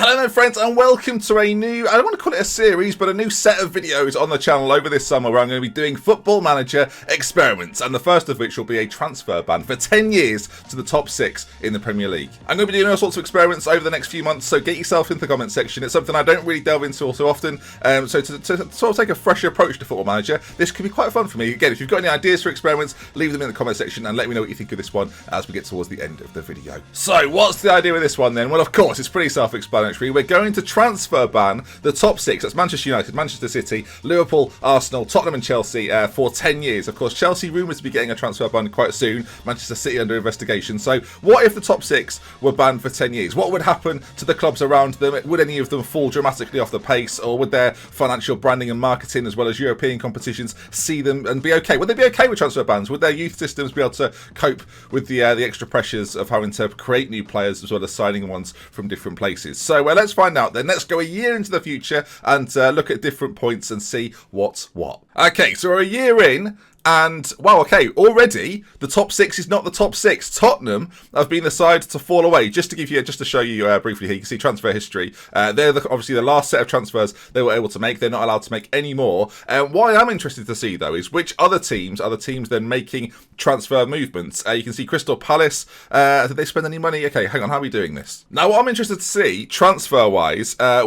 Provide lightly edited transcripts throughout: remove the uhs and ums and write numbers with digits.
Hello there friends and welcome to a new, I don't want to call it a series, but a new set of videos on the channel over this summer where I'm going to be doing Football Manager experiments, and the first of which will be a transfer ban for 10 years to the top 6 in the Premier League. I'm going to be doing all sorts of experiments over the next few months, so get yourself into the comment section. It's something I don't really delve into all so often, so to sort of take a fresher approach to Football Manager, this could be quite fun for me. Again, if you've got any ideas for experiments, leave them in the comment section and let me know what you think of this one as we get towards the end of the video. So what's the idea with this one then? Well, of course, it's pretty self-explanatory. We're going to transfer ban the top 6. That's Manchester United, Manchester City, Liverpool, Arsenal, Tottenham and Chelsea for 10 years. Of course, Chelsea rumoured to be getting a transfer ban quite soon. Manchester City under investigation. So what if the top 6 were banned for 10 years? What would happen to the clubs around them? Would any of them fall dramatically off the pace, or would their financial branding and marketing as well as European competitions see them and be okay? Would they be okay with transfer bans? Would their youth systems be able to cope with the extra pressures of having to create new players as well as signing ones from different places? So let's find out then. Let's go a year into the future and look at different points and see what's what. Okay, so we're a year in. And, well, okay, already the top 6 is not the top 6. Tottenham have been the side to fall away. Just to show you briefly here, you can see transfer history. They're obviously the last set of transfers they were able to make. They're not allowed to make any more. What I am interested to see, though, is which other teams are the teams then making transfer movements. You can see Crystal Palace. Did they spend any money? Okay, hang on, how are we doing this? Now, what I'm interested to see, transfer-wise, did any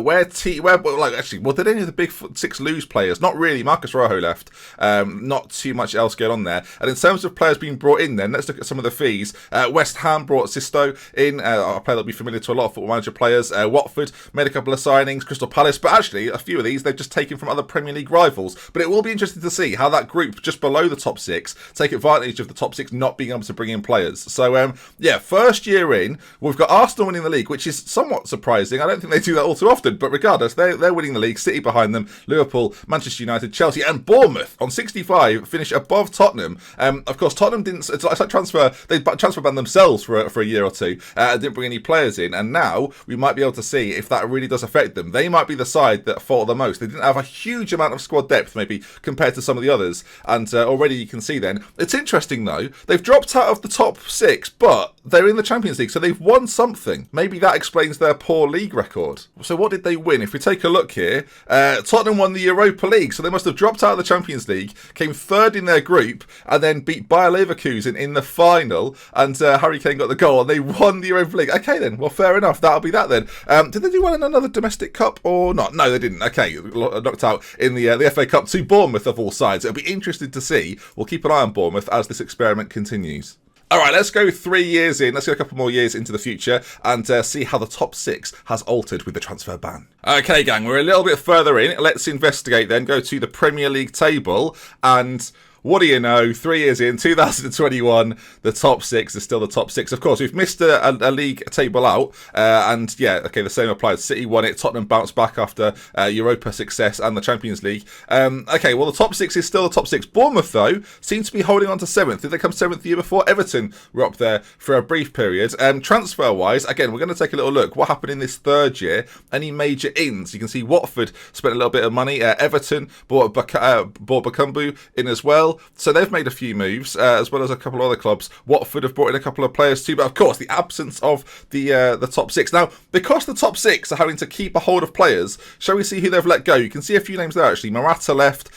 of the big 6 lose players? Not really. Marcus Rojo left. Not too much else going on there. And in terms of players being brought in then, let's look at some of the fees. West Ham brought Sisto in, a player that'll be familiar to a lot of Football Manager players. Watford made a couple of signings, Crystal Palace, but actually a few of these they've just taken from other Premier League rivals. But it will be interesting to see how that group just below the top 6 take advantage of the top 6 not being able to bring in players. So yeah, first year in, we've got Arsenal winning the league, which is somewhat surprising. I don't think they do that all too often, but regardless, they're winning the league. City behind them, Liverpool, Manchester United, Chelsea and Bournemouth on 65 finish above Tottenham. Of course, Tottenham didn't. It's like they transfer banned themselves for a year or two. Didn't bring any players in, and now we might be able to see if that really does affect them. They might be the side that fought the most. They didn't have a huge amount of squad depth, maybe compared to some of the others, and already you can see. Then it's interesting though. They've dropped out of the top 6, but they're in the Champions League, so they've won something. Maybe that explains their poor league record. So what did they win? If we take a look here, Tottenham won the Europa League, so they must have dropped out of the Champions League, came 3rd in their group, and then beat Bayer Leverkusen in the final, and Harry Kane got the goal, and they won the Europa League. Okay then, well fair enough, that'll be that then. Did they do well in another domestic cup or not? No, they didn't. Okay, knocked out in the FA Cup to Bournemouth of all sides. It'll be interesting to see. We'll keep an eye on Bournemouth as this experiment continues. Alright, let's go 3 years in, let's go a couple more years into the future and see how the top 6 has altered with the transfer ban. Okay gang, we're a little bit further in, let's investigate then, go to the Premier League table, and what do you know, 3 years in, 2021, the top 6 is still the top 6. Of course, we've missed a league table out, and yeah, okay, the same applies. City won it, Tottenham bounced back after Europa success and the Champions League. Okay, well, the top 6 is still the top 6. Bournemouth, though, seems to be holding on to 7th. Did they come 7th the year before? Everton were up there for a brief period. Transfer-wise, again, we're going to take a little look. What happened in this 3rd year? Any major ins? You can see Watford spent a little bit of money. Everton bought Bakambu in as well. So they've made a few moves, as well as a couple of other clubs. Watford have brought in a couple of players too, but of course the absence of the top 6. Now, because the top 6 are having to keep a hold of players, shall we see who they've let go? You can see a few names there actually. Morata left,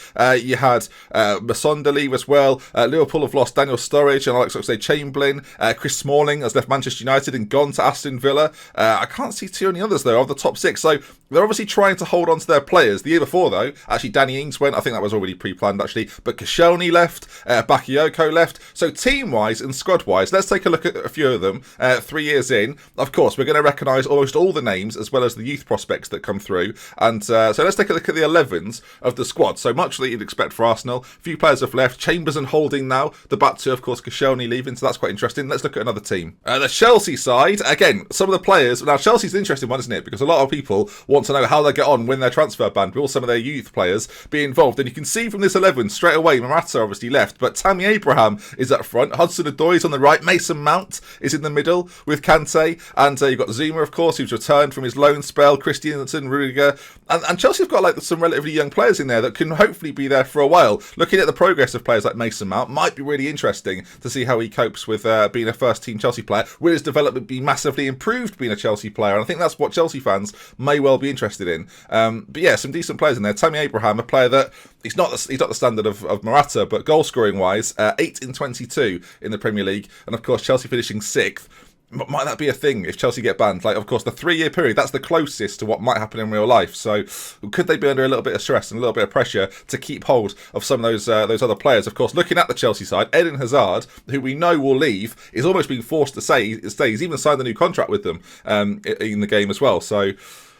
you had Masonda leave as well. Liverpool have lost Daniel Sturridge and Alex Oxlade-Chamberlain. Chris Smalling has left Manchester United and gone to Aston Villa. I can't see too many others though of the top 6, so they're obviously trying to hold on to their players. The year before though, actually Danny Ings went. I think that was already pre-planned actually, but Koscielny left, Bakayoko left. So team-wise and squad-wise, let's take a look at a few of them. 3 years in, of course, we're going to recognise almost all the names as well as the youth prospects that come through. And so let's take a look at the 11s of the squad. So much that you'd expect for Arsenal. A few players have left. Chambers and Holding now. The back two, of course, Koscielny leaving, so that's quite interesting. Let's look at another team. The Chelsea side, again, some of the players. Now, Chelsea's an interesting one, isn't it? Because a lot of people want to know how they get on when they're transfer banned. Will some of their youth players be involved? And you can see from this 11 straight away, Morata Morata obviously left, but Tammy Abraham is up front. Hudson-Odoi on the right. Mason Mount is in the middle with Kante. And you've got Zuma, of course, who's returned from his loan spell. Christiansen, Rudiger. And Chelsea have got like some relatively young players in there that can hopefully be there for a while. Looking at the progress of players like Mason Mount might be really interesting to see how he copes with being a first-team Chelsea player. Will his development be massively improved being a Chelsea player? And I think that's what Chelsea fans may well be interested in. But yeah, some decent players in there. Tammy Abraham, a player that he's not the standard of Morata, but goal-scoring wise, 8 in 22 in the Premier League. And of course, Chelsea finishing 6th. Might that be a thing if Chelsea get banned? Like, of course, the 3-year period, that's the closest to what might happen in real life. So could they be under a little bit of stress and a little bit of pressure to keep hold of some of those other players? Of course, looking at the Chelsea side, Eden Hazard, who we know will leave, is almost being forced to stay. He's even signed a new contract with them in the game as well. So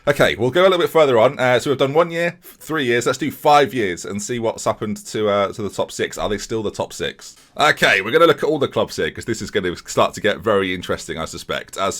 okay, we'll go a little bit further on. So we've done 1 year, 3 years. Let's do 5 years and see what's happened to the top 6. Are they still the top 6? Okay, we're going to look at all the clubs here because this is going to start to get very interesting, I suspect. As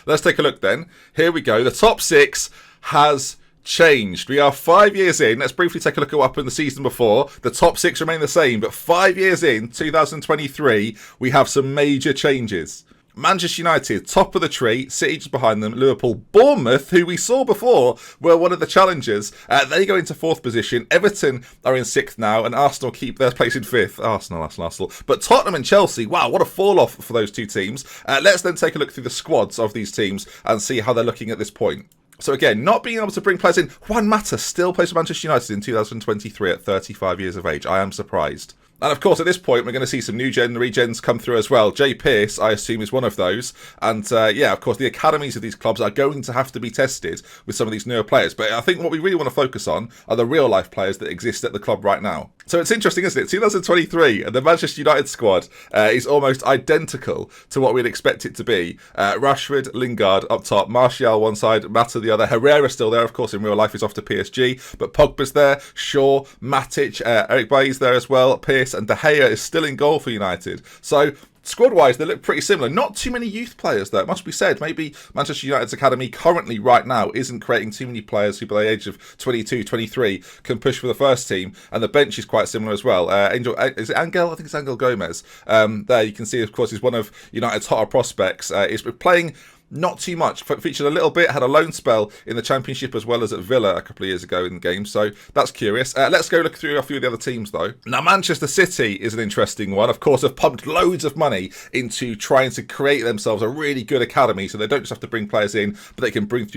let's take a look then. Here we go. The top 6 has changed. We are 5 years in. Let's briefly take a look at what happened the season before. The top 6 remain the same, but 5 years in, 2023, we have some major changes. Manchester United, top of the tree, City just behind them, Liverpool, Bournemouth, who we saw before were one of the challengers, they go into 4th position. Everton are in 6th now, and Arsenal keep their place in 5th. Arsenal. But Tottenham and Chelsea, wow, what a fall-off for those two teams. Let's then take a look through the squads of these teams and see how they're looking at this point. So again, not being able to bring players in. Juan Mata still plays for Manchester United in 2023 at 35 years of age. I am surprised. And of course, at this point, we're going to see some new regens come through as well. Jay Pearce, I assume, is one of those. And yeah, of course, the academies of these clubs are going to have to be tested with some of these newer players. But I think what we really want to focus on are the real-life players that exist at the club right now. So it's interesting, isn't it? 2023, and the Manchester United squad is almost identical to what we'd expect it to be. Rashford, Lingard up top, Martial one side, Mata the other. Herrera still there, of course, in real life he's off to PSG. But Pogba's there, Shaw, Matic, Eric Bailly's there as well, Pearce, and De Gea is still in goal for United. So squad-wise, they look pretty similar. Not too many youth players, though, it must be said. Maybe Manchester United's academy currently, right now, isn't creating too many players who, by the age of 22, 23, can push for the first team. And the bench is quite similar as well. Is it Angel? I think it's Angel Gomez. There you can see, of course, he's one of United's hotter prospects. He's playing not too much, featured a little bit, had a loan spell in the Championship as well as at Villa a couple of years ago in the game, so that's curious. Let's go look through a few of the other teams though. Now Manchester City is an interesting one. Of course, have pumped loads of money into trying to create themselves a really good academy, so they don't just have to bring players in, but they can bring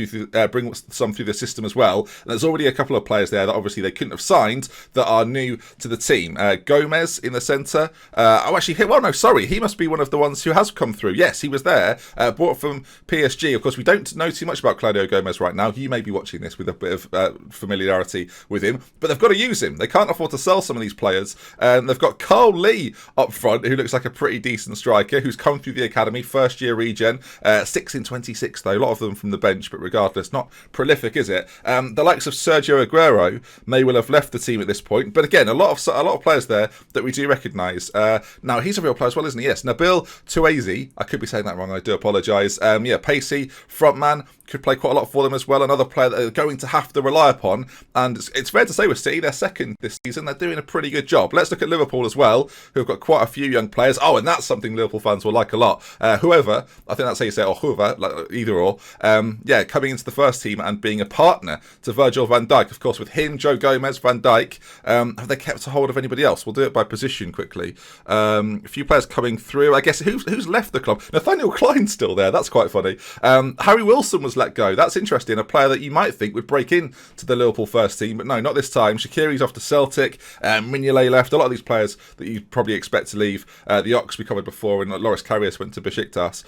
some through the system as well. And there's already a couple of players there that obviously they couldn't have signed that are new to the team. Gomez in the centre. He must be one of the ones who has come through. Yes, he was there, brought from PSG. Of course, we don't know too much about Claudio Gomez right now. You may be watching this with a bit of familiarity with him, but they've got to use him. They can't afford to sell some of these players. And they've got Carl Lee up front, who looks like a pretty decent striker, who's come through the academy, first year regen, 6 in 26 though, a lot of them from the bench, but regardless, not prolific, is it? The likes of Sergio Aguero may well have left the team at this point, but again, a lot of players there that we do recognise. Now, he's a real player as well, isn't he? Yes, Nabil Touazy, I could be saying that wrong, I do apologise. Pacey, frontman, could play quite a lot for them as well. Another player that they're going to have to rely upon. And it's fair to say with City, they're second this season. They're doing a pretty good job. Let's look at Liverpool as well, who have got quite a few young players. Oh, and that's something Liverpool fans will like a lot. Whoever, I think that's how you say it, or whoever, like either or. Coming into the first team and being a partner to Virgil van Dijk. Of course, with him, Joe Gomez, Van Dijk. Have they kept a hold of anybody else? We'll do it by position quickly. A few players coming through. I guess who's left the club? Nathaniel Klein's still there. That's quite funny. Harry Wilson was let go. That's interesting. A player that you might think would break in to the Liverpool first team, but no, not this time. Shaqiri's off to Celtic. Mignolet left. A lot of these players that you'd probably expect to leave. The Ox we covered before, and Loris Karius went to Besiktas.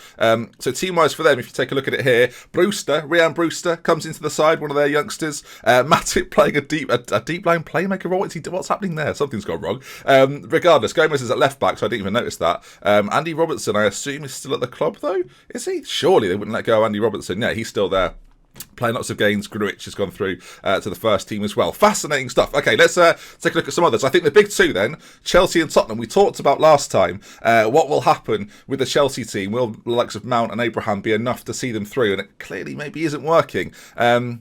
So team-wise for them, if you take a look at it here, Ryan Brewster comes into the side, one of their youngsters. Matip playing a deep line playmaker role. What's happening there? Something's gone wrong. Regardless, Gomez is at left back, so I didn't even notice that. Andy Robertson, I assume, is still at the club though. Is he? Surely they wouldn't let go of Andy Robertson. Yeah, he's still there. playing lots of games. Gruitch has gone through to the first team as well. Fascinating stuff. Okay, let's take a look at some others. I think the big two then, Chelsea and Tottenham. We talked about last time what will happen with the Chelsea team. Will the likes of Mount and Abraham be enough to see them through? And it clearly maybe isn't working.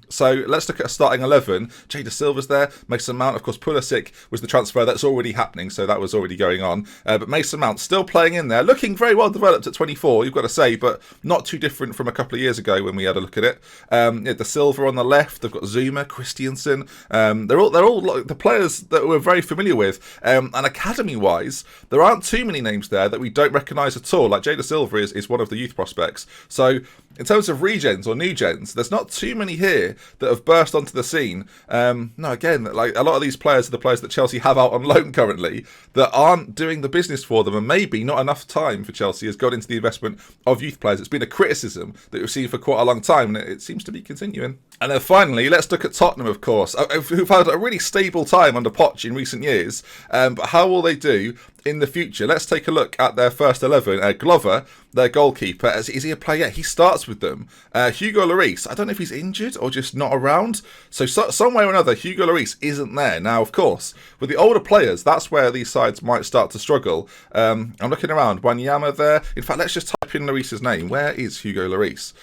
So let's look at a starting 11. Jada Silva's there. Mason Mount, of course, Pulisic was the transfer that's already happening, so that was already going on. But Mason Mount still playing in there, looking very well developed at 24, you've got to say, but not too different from a couple of years ago when we had a look at it. De Silva on the left, they've got Zuma, Christiansen. They're all the players that we're very familiar with. And academy-wise, there aren't too many names there that we don't recognise at all. Like Jada Silva is one of the youth prospects. So in terms of regens or new gens, there's not too many here that have burst onto the scene. No, again, like a lot of these players are the players that Chelsea have out on loan currently that aren't doing the business for them, and maybe not enough time for Chelsea has gone into the investment of youth players. It's been a criticism that we've seen for quite a long time, and it seems to be continuing. And then finally, let's look at Tottenham, of course, who've had a really stable time under Poch in recent years. But how will they do in the future? Let's take a look at their first 11. Glover, their goalkeeper, is he a player? Yeah, he starts with them. Hugo Lloris, I don't know if he's injured or just not around. So some way or another, Hugo Lloris isn't there. Now, of course, with the older players, that's where these sides might start to struggle. I'm looking around. Wanyama there. In fact, let's just type in Lloris's name. Where is Hugo Lloris?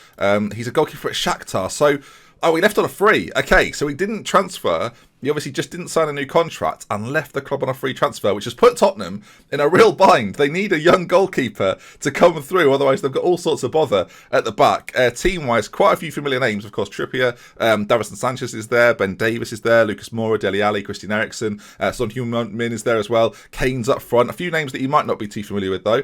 He's a goalkeeper at Shakhtar. So, he left on a free. Okay, so he didn't transfer. He obviously just didn't sign a new contract and left the club on a free transfer, which has put Tottenham in a real bind. They need a young goalkeeper to come through, otherwise they've got all sorts of bother at the back. Team-wise, quite a few familiar names, of course. Trippier, Davinson Sanchez is there, Ben Davies is there, Lucas Moura, Dele Alli, Christian Eriksen, Son Heung-min is there as well, Kane's up front. A few names that you might not be too familiar with, though.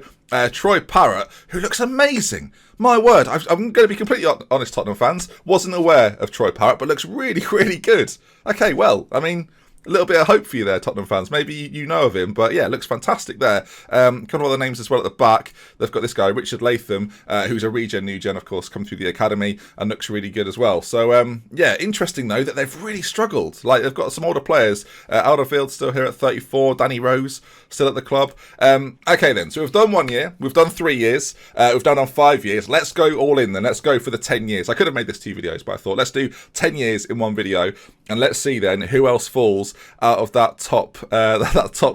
Troy Parrott, who looks amazing. My word, I'm going to be completely honest, Tottenham fans. Wasn't aware of Troy Parrott, but looks really, really good. Okay, well, I mean, a little bit of hope for you there, Tottenham fans. Maybe you know of him, but yeah, looks fantastic there. Kind of other names as well at the back. They've got this guy, Richard Latham, who's a regen, new gen, of course, come through the academy and looks really good as well. So, yeah, interesting, though, that they've really struggled. Like, they've got some older players. Alderfield still here at 34. Danny Rose still at the club. Okay, then. So we've done 1 year. We've done 3 years. We've done on 5 years. Let's go all in, then. Let's go for the 10 years. I could have made this 2 videos, but I thought, let's do 10 years in one video. And let's see, then, who else falls out of that top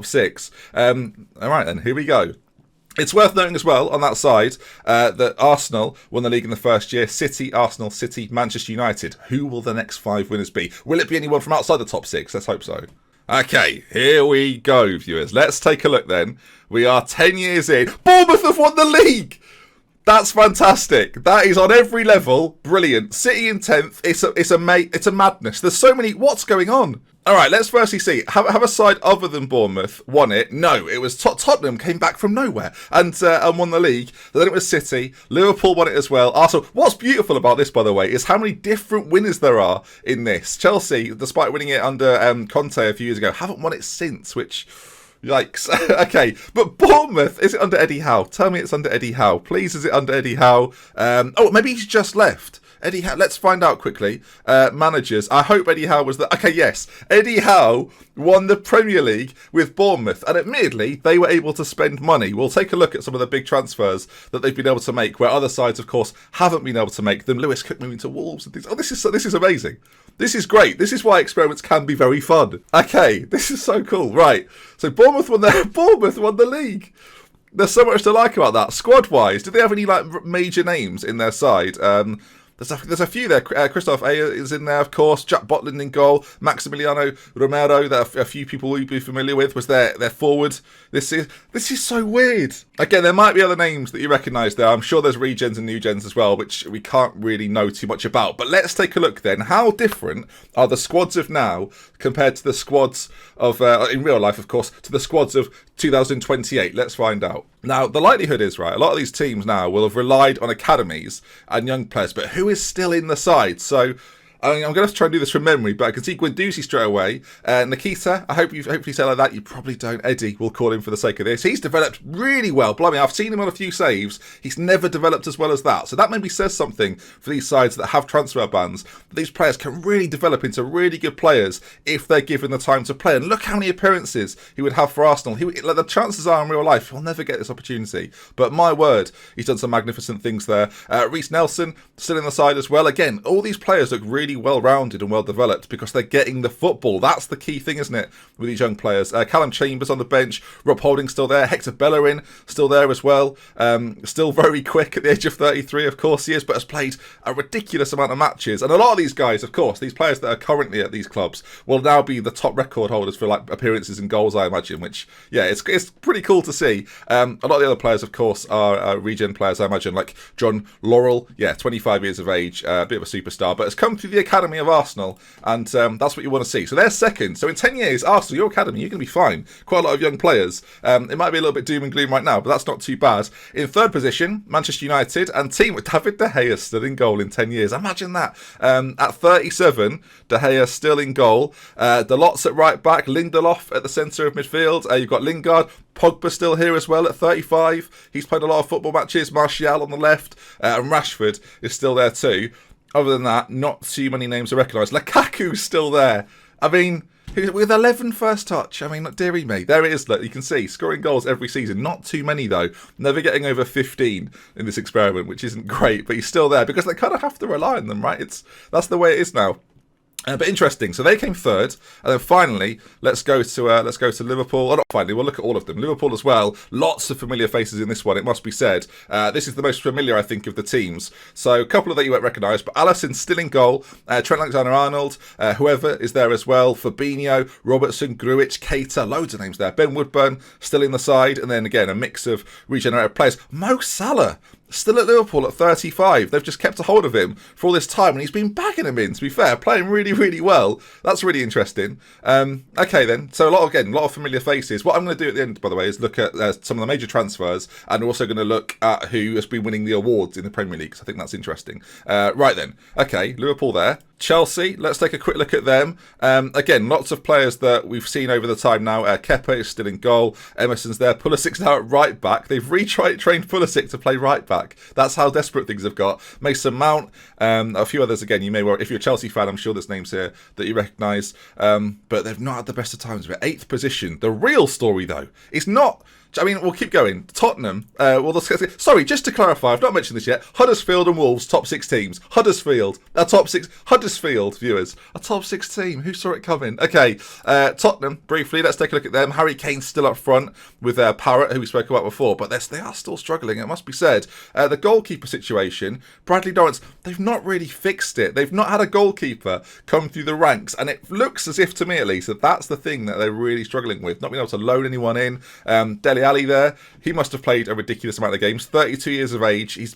6. All right, then. Here we go. It's worth noting as well on that side that Arsenal won the league in the first year. City, Arsenal, City, Manchester United. Who will the next 5 winners be? Will it be anyone from outside the top 6? Let's hope so. Okay, here we go, viewers. Let's take a look then. We are 10 years in. Bournemouth have won the league! That's fantastic. That is on every level. Brilliant. City in 10th. It's a madness. There's so many. What's going on? All right, let's firstly see. Have a side other than Bournemouth won it? No, it was Tottenham came back from nowhere and won the league. Then it was City. Liverpool won it as well. Arsenal. What's beautiful about this, by the way, is how many different winners there are in this. Chelsea, despite winning it under Conte a few years ago, haven't won it since, which... Yikes. Okay, but Bournemouth, is it under Eddie Howe? Tell me it's under Eddie Howe. Please, is it under Eddie Howe? Oh, maybe he's just left. Eddie Howe, let's find out quickly. Managers, I hope Eddie Howe was the... Okay, yes. Eddie Howe won the Premier League with Bournemouth, and admittedly, they were able to spend money. We'll take a look at some of the big transfers that they've been able to make, where other sides, of course, haven't been able to make them. Lewis Cook moving to Wolves and things. Oh, this is amazing. This is great. This is why experiments can be very fun. Okay, this is so cool. Right, so Bournemouth won the league. There's so much to like about that. Squad-wise, did they have any like major names in their side? There's a few there. Christoph Ayer is in there, of course. Jack Botland in goal. Maximiliano Romero, that a few people will be familiar with, was their forward. This is so weird. Again, there might be other names that you recognise there. I'm sure there's regens and new gens as well, which we can't really know too much about. But let's take a look then. How different are the squads of now compared to the squads of, in real life, of course, to the squads of 2028? Let's find out. Now, the likelihood is, right, a lot of these teams now will have relied on academies and young players, but who is still in the side? So, I mean, I'm going to try and do this from memory, but I can see Guendouzi straight away. Nikita, I hope you say like that. You probably don't. Eddie, we'll call him for the sake of this. He's developed really well. Blimey, I've seen him on a few saves. He's never developed as well as that. So that maybe says something for these sides that have transfer bans. These players can really develop into really good players if they're given the time to play. And look how many appearances he would have for Arsenal. Like, the chances are in real life he'll never get this opportunity. But my word, he's done some magnificent things there. Reece Nelson still in the side as well. Again, all these players look really well-rounded and well-developed because they're getting the football. That's the key thing, isn't it, with these young players? Callum Chambers on the bench, Rob Holding still there, Hector Bellerin still there as well. Still very quick at the age of 33, of course he is, but has played a ridiculous amount of matches. And a lot of these guys, of course, these players that are currently at these clubs will now be the top record holders for like appearances and goals, I imagine, which, yeah, it's pretty cool to see. A lot of the other players, of course, are regen players, I imagine, like John Laurel, 25 years of age, a bit of a superstar, but has come through the academy of Arsenal, and that's what you want to see. So they're second. So in 10 years, Arsenal, your academy, you're going to be fine. Quite a lot of young players. It might be a little bit doom and gloom right now, but that's not too bad. In third position, Manchester United, and team with David De Gea still in goal in 10 years. Imagine that. At 37, De Gea still in goal. Dalot's at right back, Lindelof at the centre of midfield. You've got Lingard, Pogba still here as well at 35. He's played a lot of football matches. Martial on the left, and Rashford is still there too. Other than that, not too many names to recognise. Lukaku's still there. I mean, with 11 first touch, I mean, dearie me, there it is. Look, you can see, scoring goals every season. Not too many, though. Never getting over 15 in this experiment, which isn't great, but he's still there because they kind of have to rely on them, right? That's the way it is now. But interesting. So they came third, and then finally, let's go to Liverpool. Or not finally, we'll look at all of them. Liverpool as well. Lots of familiar faces in this one. It must be said. This is the most familiar, I think, of the teams. So a couple of that you won't recognise, but Alisson still in goal. Trent Alexander-Arnold, whoever is there as well. Fabinho, Robertson, Grujic, Keita, loads of names there. Ben Woodburn still in the side, and then again a mix of regenerated players. Mo Salah still at Liverpool at 35. They've just kept a hold of him for all this time, and he's been bagging them in, to be fair, playing really, really well. That's really interesting. Okay, then. So, a lot of familiar faces. What I'm going to do at the end, by the way, is look at some of the major transfers, and we're also going to look at who has been winning the awards in the Premier League, because I think that's interesting. Right then. Okay, Liverpool there. Chelsea, let's take a quick look at them. Again, lots of players that we've seen over the time now. Kepa is still in goal. Emerson's there. Pulisic's now at right back. They've retrained Pulisic to play right back. That's how desperate things have got. Mason Mount, a few others again. You may well, if you're a Chelsea fan, I'm sure there's names here that you recognise. But they've not had the best of times. We're 8th position. The real story, though, is not. I mean, we'll keep going. Tottenham. Sorry, just to clarify, I've not mentioned this yet. Huddersfield and Wolves, top 6 teams. Huddersfield, viewers, a top 6 team. Who saw it coming? Okay, Tottenham, briefly, let's take a look at them. Harry Kane's still up front with Parrott, who we spoke about before, but they are still struggling, it must be said. The goalkeeper situation, Bradley Dorrance, they've not really fixed it. They've not had a goalkeeper come through the ranks, and it looks as if, to me at least, that that's the thing that they're really struggling with. Not being able to loan anyone in. Dele Alli there, he must have played a ridiculous amount of games. 32 years of age. He's,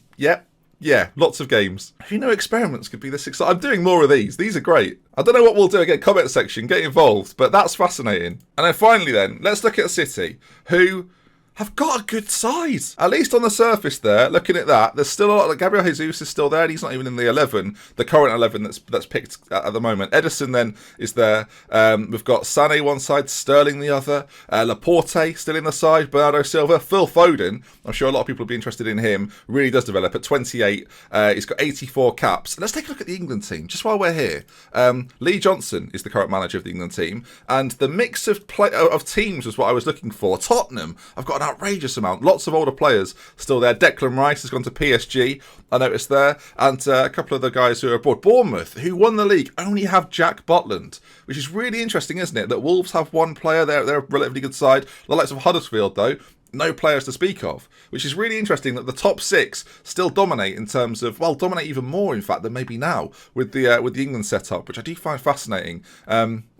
lots of games. Who knew experiments could be this exciting? I'm doing more of these. These are great. I don't know what we'll do again. Comment section, get involved. But that's fascinating. And then finally then, let's look at City, who have got a good side. At least on the surface there, looking at that, there's still a lot. Like Gabriel Jesus is still there, and he's not even in the 11, the current 11 that's picked at the moment. Edison then is there. We've got Sané one side, Sterling the other, Laporte still in the side, Bernardo Silva, Phil Foden. I'm sure a lot of people will be interested in him. Really does develop at 28. He's got 84 caps. Let's take a look at the England team, just while we're here. Lee Johnson is the current manager of the England team, and the mix of teams was what I was looking for. Tottenham, I've got an outrageous amount. Lots of older players still there. Declan Rice has gone to PSG, I noticed there, and a couple of the guys who are aboard. Bournemouth, who won the league, only have Jack Butland, which is really interesting, isn't it? That Wolves have one player. They're a relatively good side. The likes of Huddersfield, though, no players to speak of, which is really interesting that the top 6 still dominate in terms of, well, dominate even more, in fact, than maybe now with the England setup, which I do find fascinating.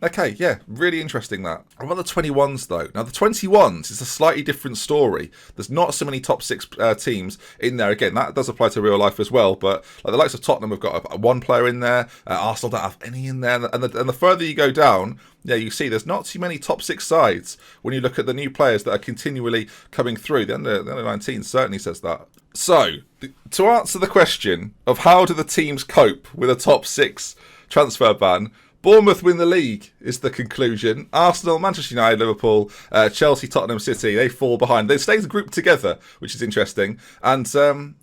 Okay, yeah, really interesting that. What about the 21s, though? Now, the 21s is a slightly different story. There's not so many top 6 teams in there. Again, that does apply to real life as well, but like the likes of Tottenham have got one player in there. Arsenal don't have any in there. And the further you go down, yeah, you see there's not too many top 6 sides when you look at the new players that are continually coming through. The under 19 certainly says that. So, to answer the question of how do the teams cope with a top 6 transfer ban. Bournemouth win the league is the conclusion. Arsenal, Manchester United, Liverpool, Chelsea, Tottenham, City, they fall behind. They stay grouped together, which is interesting. And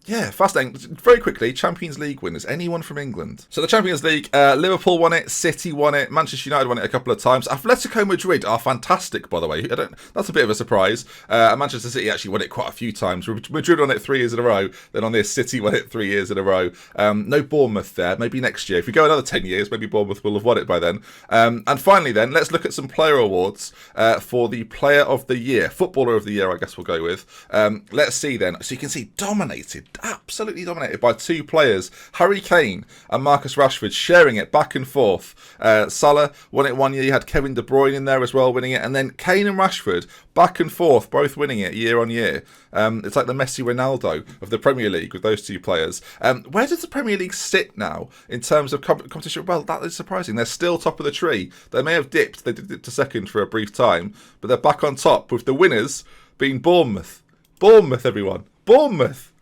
yeah, fascinating. Very quickly, Champions League winners. Anyone from England? So the Champions League, Liverpool won it, City won it, Manchester United won it a couple of times. Atletico Madrid are fantastic, by the way. That's a bit of a surprise. Manchester City actually won it quite a few times. Madrid won it 3 years in a row. Then on this, City won it 3 years in a row. No Bournemouth there. Maybe next year. If we go another 10 years, maybe Bournemouth will have won it by then. And finally then, let's look at some player awards for the Player of the Year. Footballer of the Year, I guess we'll go with. Let's see then. So you can see dominated, absolutely dominated by 2 players. Harry Kane and Marcus Rashford sharing it back and forth. Salah won it 1 year. You had Kevin De Bruyne in there as well winning it. And then Kane and Rashford back and forth, both winning it year on year. It's like the Messi Ronaldo of the Premier League with those 2 players. Where does the Premier League sit now in terms of competition? Well, that is surprising. They're still top of the tree. They may have dipped. They did dip to second for a brief time, but they're back on top with the winners being Bournemouth. Bournemouth, everyone. Bournemouth.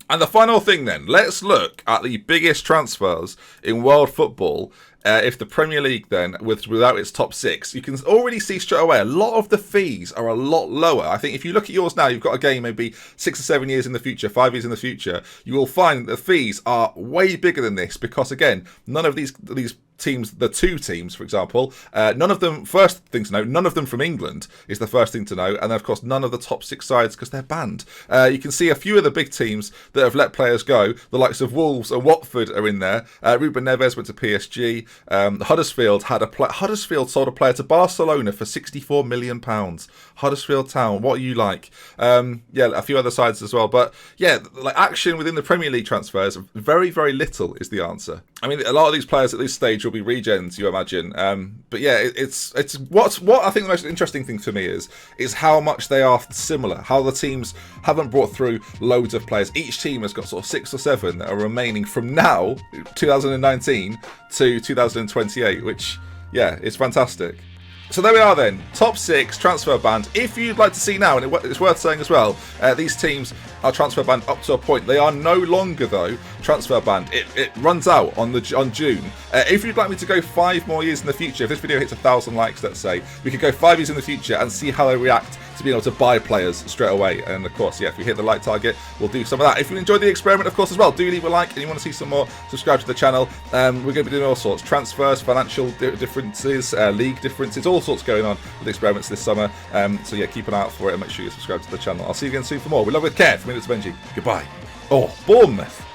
And the final thing then, let's look at the biggest transfers in world football. If the Premier League then, without its top 6, you can already see straight away a lot of the fees are a lot lower. I think if you look at yours now, you've got a game maybe 6 or 7 years in the future, 5 years in the future, you will find that the fees are way bigger than this because, again, none of these teams, the 2 teams, for example, none of them, first thing to know, none of them from England is the first thing to know, and then, of course, none of the top 6 sides because they're banned. You can see a few of the big teams that have let players go. The likes of Wolves and Watford are in there. Ruben Neves went to PSG. Huddersfield sold a player to Barcelona for £64 million. Huddersfield Town, what are you like? Yeah, a few other sides as well, but yeah, like action within the Premier League transfers, very, very little is the answer. I mean, a lot of these players at this stage will be regens, you imagine. But yeah, it's what I think the most interesting thing to me is how much they are similar. How the teams haven't brought through loads of players. Each team has got sort of 6 or 7 that are remaining from now, 2019 to 2028, which yeah, is fantastic. So there we are then, top 6 transfer banned. If you'd like to see now, and it's worth saying as well, these teams are transfer banned up to a point. They are no longer, though, transfer banned. It runs out on June. If you'd like me to go 5 more years in the future, if this video hits 1,000 likes, let's say, we could go 5 years in the future and see how they react to being able to buy players straight away. And of course, yeah, if we hit the like target, we'll do some of that. If you enjoyed the experiment, of course, as well, do leave a like, and you want to see some more, subscribe to the channel. We're going to be doing all sorts, transfers, financial differences, league differences, all sorts going on with experiments this summer. So yeah, keep an eye out for it and make sure you subscribe to the channel. I'll see you again soon for more. We love with care. From me, DoctorBenjy. Goodbye. Oh, Bournemouth.